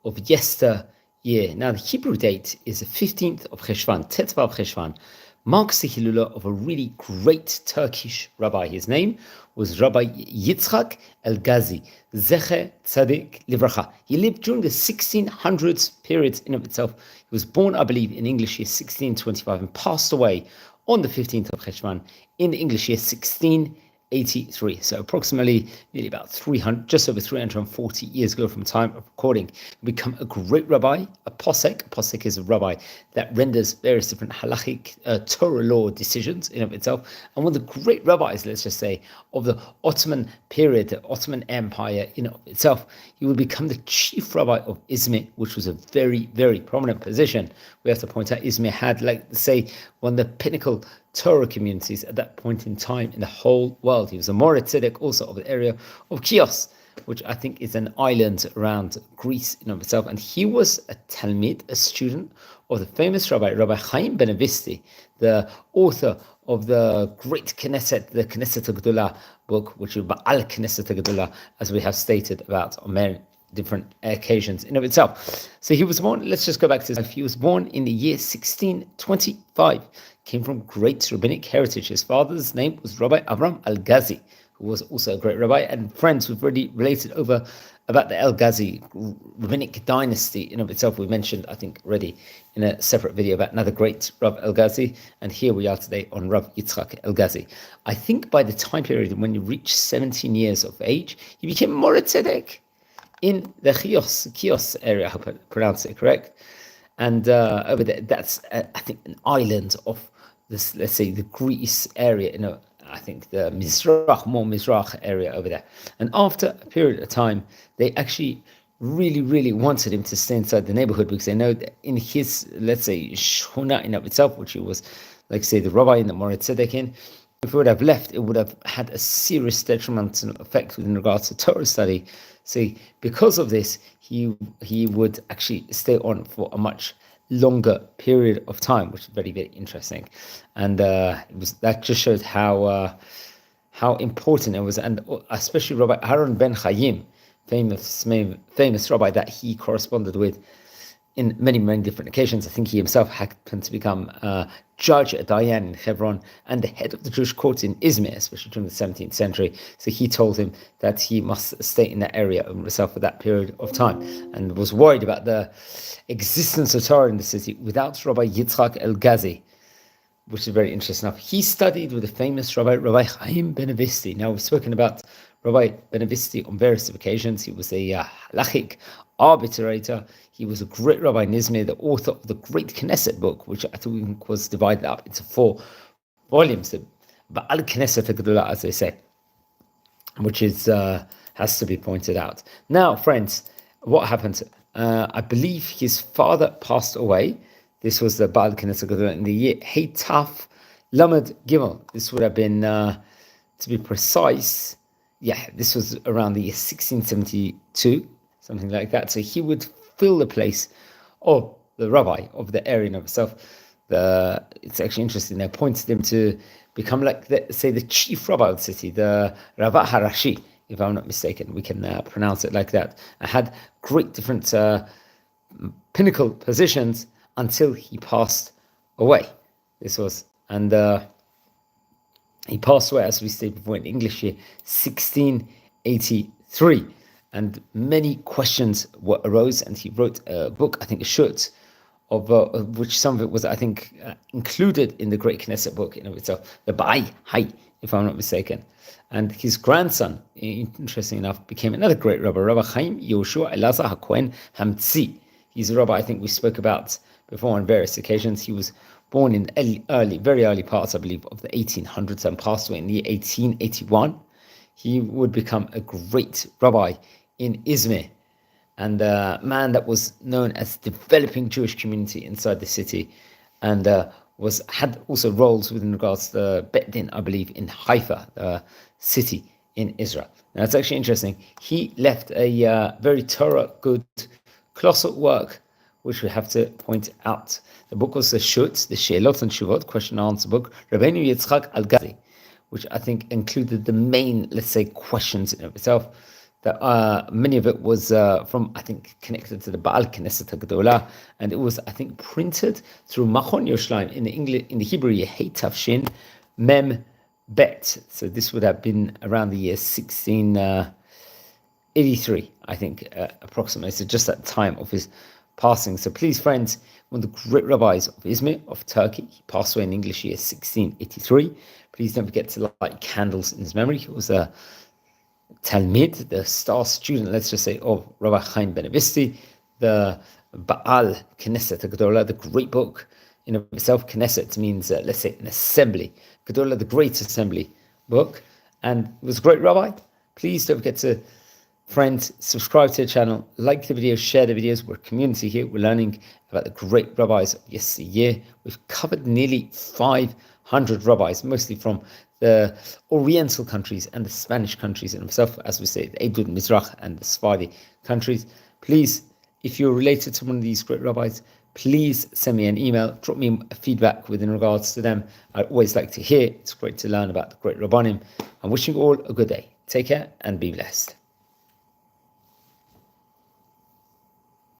of yesteryear. Now, the Hebrew date is the 15th of Cheshvan, Tetvav Cheshvan, marks the Hilula of a really great Turkish rabbi. His name was Rabbi Yitzchak Algazi Z'tl. He lived during the 1600s period in of itself. He was born, I believe, in English year 1625 and passed away on the 15th of Cheshvan in the English year 1683. So approximately nearly about 300, just over 340 years ago from time of recording, become a great rabbi, a posek. A posek is a rabbi that renders various different halachic Torah law decisions in of itself. And one of the great rabbis, let's just say, of the Ottoman period, the Ottoman Empire in of itself. He would become the chief rabbi of Izmir, which was a very, very prominent position. We have to point out Izmir had, like, say, one of the pinnacle Torah communities at that point in time in the whole world. He was a Mora also of the area of Chios, which I think is an island around Greece in of itself. And he was a talmid, a student of the famous Rabbi Chaim Bnebniשתי, the author of the great Knesset, the Knesset HaGedolah book, which is Ba'al Knesset HaGedolah, as we have stated about on many different occasions in of itself. So he was born, let's just go back to his life. He was born in the year 1625, came from great rabbinic heritage. His father's name was Rabbi Avram Algazi, who was also a great rabbi, and friends we've already related over about the Algazi rabbinic dynasty in of itself. We mentioned, I think, already in a separate video about another great Rav Algazi, and here we are today on Rabbi Yitzchak Algazi. I think by the time period when he reached 17 years of age, he became Mora in the Chios area, I hope I pronounced it correct. And over there, that's, I think, an island of this, let's say, the Greece area, I think the Mizrach area over there. And after a period of time, they actually really, really wanted him to stay inside the neighborhood, because they know that in his, let's say, Shona in of itself, which he was, like, say, the rabbi in the Mora Tzedek in, if he would have left, it would have had a serious detrimental effect in regards to Torah study. See, because of this, he would actually stay on for a much longer period of time, which is very, very interesting. And that just showed how important it was, and especially Rabbi Aaron ben Chaim, famous rabbi that he corresponded with in many, many different occasions. I think he himself happened to become judge at Dayan in Hebron and the head of the Jewish court in Izmir, especially during the 17th century. So he told him that he must stay in that area of himself for that period of time, and was worried about the existence of Torah in the city without Rabbi Yitzchak Algazi, which is very interesting enough. He studied with the famous Rabbi Chaim Bnebniשתי. Now, we've spoken about Rabbi Bnebniשתי on various occasions. He was a halachic arbitrator. He was a great rabbi in Izmir, the author of the great Knesset book, which I think was divided up into 4 volumes, the Ba'al Knesset HaGedolah, as they say, which is has to be pointed out. Now, friends, what happened? I believe his father passed away. This was the Ba'al Knesset HaGedolah in the year Hey Taf Lamed Gimel. This would have been, to be precise, this was around the year 1672, something like that. So he would fill the place of the rabbi of the area in of itself. It's actually interesting. They appointed him to become, like, the chief rabbi of the city, the Harashi, if I'm not mistaken. We can pronounce it like that. I had great different pinnacle positions until he passed away. He passed away, as we stated before, in English year 1683. And many questions arose, and he wrote a book, I think a shut, of which some of it was, I think, included in the great Knesset book in of itself, the Ba'ai Hai, if I'm not mistaken. And his grandson, interesting enough, became another great rabbi, Rabbi Chaim Yehoshua Elazar HaKohen Hamtzi. He's a rabbi I think we spoke about before on various occasions. He was born in very early parts, I believe, of the 1800s and passed away in the year 1881. He would become a great rabbi in Izmir, and a man that was known as developing Jewish community inside the city, and had also roles within regards to the Bet Din, I believe, in Haifa, the city in Israel. Now, it's actually interesting. He left a very Torah good colossal work, which we have to point out. The book was the Shut, the She'elot and Shuvot, question and answer book, Rabbi Yitzchak Algazi, which I think included the main, let's say, questions in of itself. that many of it was from, I think, connected to the Baal Knesset HaGedolah, and it was, I think, printed through Machon Yerushalayim in the Hebrew Yehei Tavshin Mem Bet. So this would have been around the year 1683, I think, approximately. So just at the time of his passing. So please, friends, one of the great rabbis of Izmir, of Turkey, he passed away in English year 1683. Please don't forget to light candles in his memory. He was a Talmid, the star student, let's just say, of Rabbi Chaim Bnebniשתי, the Baal Knesset HaGedolah, the great book in of itself. Knesset means, let's say, an assembly. Gedolah, the great assembly book. And it was a great rabbi. Please don't forget to, friends, subscribe to the channel, like the videos, share the videos. We're a community here. We're learning about the great rabbis of yesteryear. We've covered nearly 500 rabbis, mostly from the Oriental countries and the Spanish countries, and himself, as we say, the Eidud Mizrach and the Sephardi countries. Please, if you're related to one of these great rabbis, please send me an email, drop me a feedback in regards to them. I always like to hear. It's great to learn about the great rabbanim. I'm wishing you all a good day. Take care and be blessed.